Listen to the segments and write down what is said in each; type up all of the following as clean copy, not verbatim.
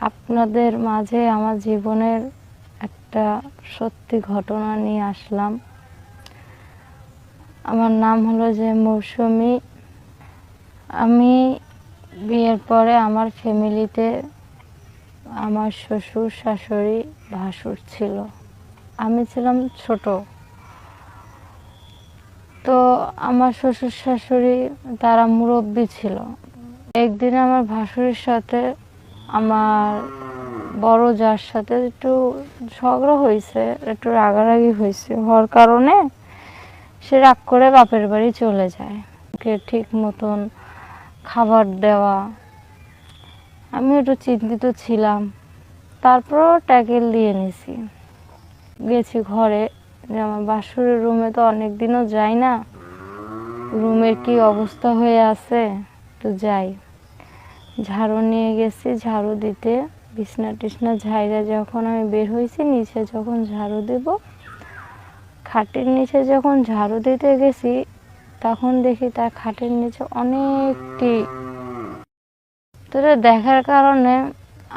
আপনাদের মাঝে আমার জীবনের একটা সত্যি ঘটনা নিয়ে আসলাম। আমার নাম হলো যে মৌসুমী। আমি বিয়ের পরে আমার ফ্যামিলিতে আমার শ্বশুর শাশুড়ি ভাসুর ছিল, আমি ছিলাম ছোট। তো আমার শ্বশুর শাশুড়ি তারা মুরব্বী ছিল। একদিন আমার ভাসুরের সাথে আমার বড় যার সাথে একটু ঝগড়া হয়েছে, একটু রাগারাগি হয়েছে। হওয়ার কারণে সে রাগ করে বাপের বাড়ি চলে যায়। ওকে ঠিক মতন খাবার দেওয়া, আমি একটু চিন্তিত ছিলাম। তারপরও ট্যাকেল দিয়ে নিছি। গেছি ঘরে, যে আমার বাসুরের রুমে তো অনেক দিনও যাই না, রুমের কি অবস্থা হয়ে আছে তো যাই। ঝাড়ু নিয়ে গেছি ঝাড়ু দিতে, বিছনা টিছনা ঝাইরা যখন আমি বের হয়েছি নিচে যখন ঝাড়ু দেব, খাটের নিচে যখন ঝাড়ু দিতে গেছি তখন দেখি তার খাটের নিচে অনেকটি। তো দেখার কারণে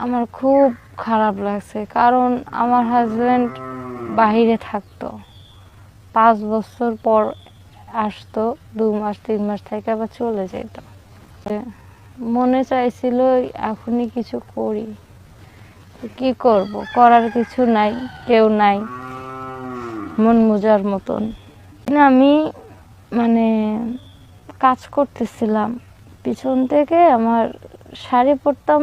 আমার খুব খারাপ লাগছে, কারণ আমার হাজব্যান্ড বাহিরে থাকতো, 5 বছর পর আসতো, 2 মাস 3 মাস থেকে আবার চলে যেত। মনে চাইছিল এখনই কিছু করি, কি করব, করার কিছু নাই, কেউ নাই মন মোজার মতন। আমি কাজ করতেছিলাম, পিছন থেকে আমার শাড়ি পরতাম,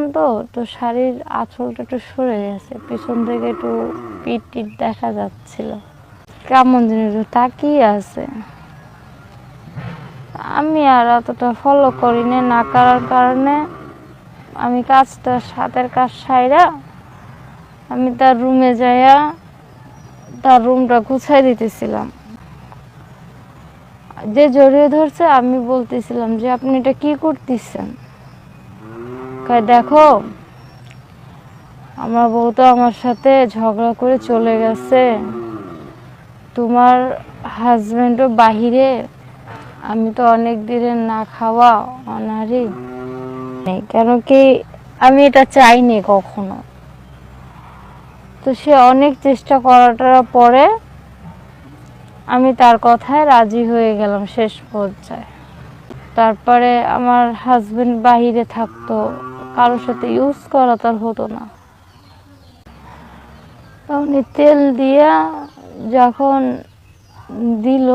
তো শাড়ির আঁচলটা একটু সরে গেছে, পিছন থেকে একটু পিঠ টিট দেখা যাচ্ছিল। কেমন জিনিস তাকিয়ে আছে, আমি আর অতটা ফলো করি না করার কারণে আমি হাতের কাজ সাইরা আমি তার রুমে যাইয়া তার রুমটা গুছাই দিতেছিলাম। যে জড়িয়ে ধরছে, আমি বলতেছিলাম যে আপনি এটা কি করতেছেন? দেখো আমার বউ তো আমার সাথে ঝগড়া করে চলে গেছে, তোমার হাজবেন্ডও বাহিরে, আমি তো অনেক দিনের না খাওয়া অনাহারি, কেন কি আমি এটা চাইনি কখনো। তো সে অনেক চেষ্টা করাটার পরে আমি তার কথায় রাজি হয়ে গেলাম শেষ পর্যায়ে। তারপরে আমার হাজবেন্ড বাহিরে থাকতো, কারোর সাথে ইউজ করা তার হতো না। তখন তেল দিয়া যখন দিল,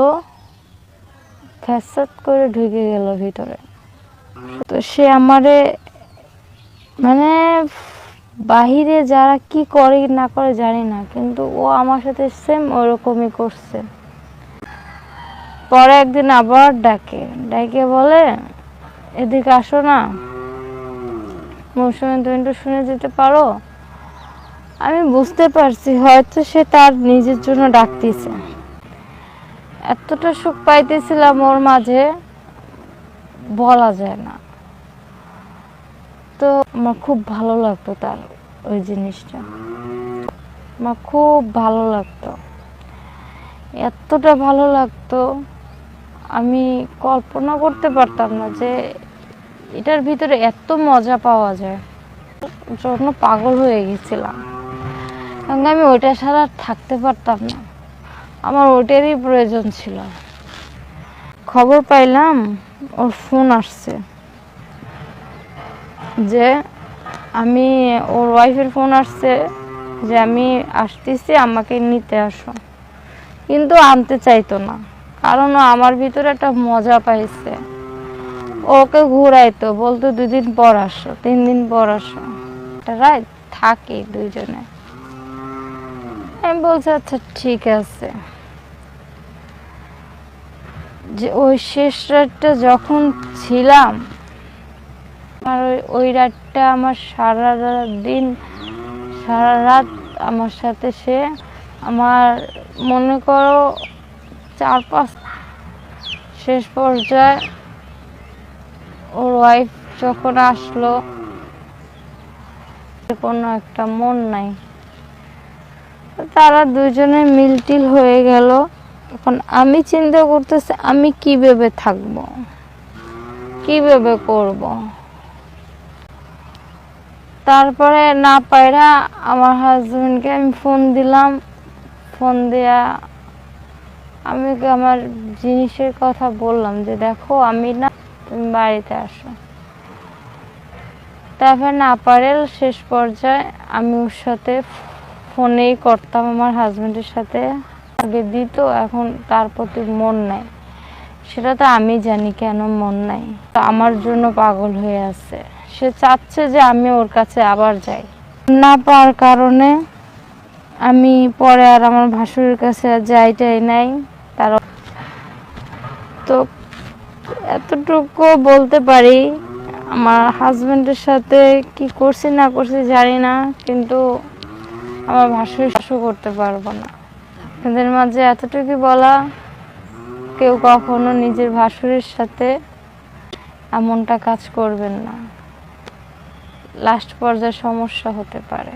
ফ্যাসাদ করে ঢুকে গেল ভিতরে। তো সে আমারে বাহিরে যারা কি করে না করে জানি না, কিন্তু ও আমার সাথে সেম ওরকমই করছে। পরে একদিন আবার ডাকে বলে, এদিকে আসো না মৌসুমী, তুমি একটু শুনে যেতে পারো। আমি বুঝতে পারছি হয়তো সে তার নিজের জন্য ডাকতেছে। এতটা সুখ পাইতেছিলাম ওর মাঝে, বলা যায় না। তো আমার খুব ভালো লাগতো তার ওই জিনিসটা, আমার খুব ভালো লাগতো, এতটা ভালো লাগতো আমি কল্পনা করতে পারতাম না যে এটার ভিতরে এত মজা পাওয়া যায়। জন্য পাগল হয়ে গেছিলাম, কারণ আমি ওইটা ছাড়া থাকতে পারতাম না, আমার ওইটারই প্রয়োজন ছিল। খবর পাইলাম ওর ফোন আসছে, যে ওর ওয়াইফের ফোন আসছে যে আমি আসতেছি, আমাকে নিতে আসো। কিন্তু আনতে চাইতো না, কারণ আমার ভিতরে একটা মজা পাইছে। ওকে ঘুরাইতো, বলতো 2 দিন পর আসো, 3 দিন পর আসো, রাত থাকি দুইজনে। আমি বলছি আচ্ছা ঠিক আছে। যে ওই শেষ রাতটা যখন ছিলাম, আর ওই রাতটা আমার সারা রাত আমার সাথে সে, আমার মনে করো 4-5, শেষ পর্যায়ে ওর ওয়াইফ যখন আসলো, কোনো একটা মন নাই, তারা দুজনে মিলটিল হয়ে গেল। এখন আমি চিন্তা করতেছি আমি কিভাবে থাকবো, কিভাবে করব। তারপরে না পাইরা আমার হাজবেন্ডকে আমি ফোন দিলাম। ফোন দিয়া আমি আমার জিনিসের কথা বললাম যে দেখো আমি না, তুমি বাড়িতে আসো। তারপর না পারে শেষ পর্যায়ে আমি ওর সাথে ফোনেই করতাম, আমার হাজবেন্ডের সাথে। আগে দিত, এখন তার প্রতি মন নাই। সেটা তো আমি জানি কেন মন নাই। আমার জন্য পাগল হয়ে আছে। সে চাচ্ছে যে আমি ওর কাছে আবার যাই। না পাওয়ার কারণে আমি পরে আর আমার ভাসুরের কাছে আর যাইটাই নাই। তার তো এতটুকু বলতে পারি, আমার হাজবেন্ডের সাথে কি করছি না করছি জানি না, কিন্তু আমার ভাসুর করতে পারবো না। এদের মাঝে এতটুকু বলা, কেউ কখনো নিজের ভাসুরের সাথে এমনটা কাজ করবেন না। লাস্ট পর্যায়ে সমস্যা হতে পারে।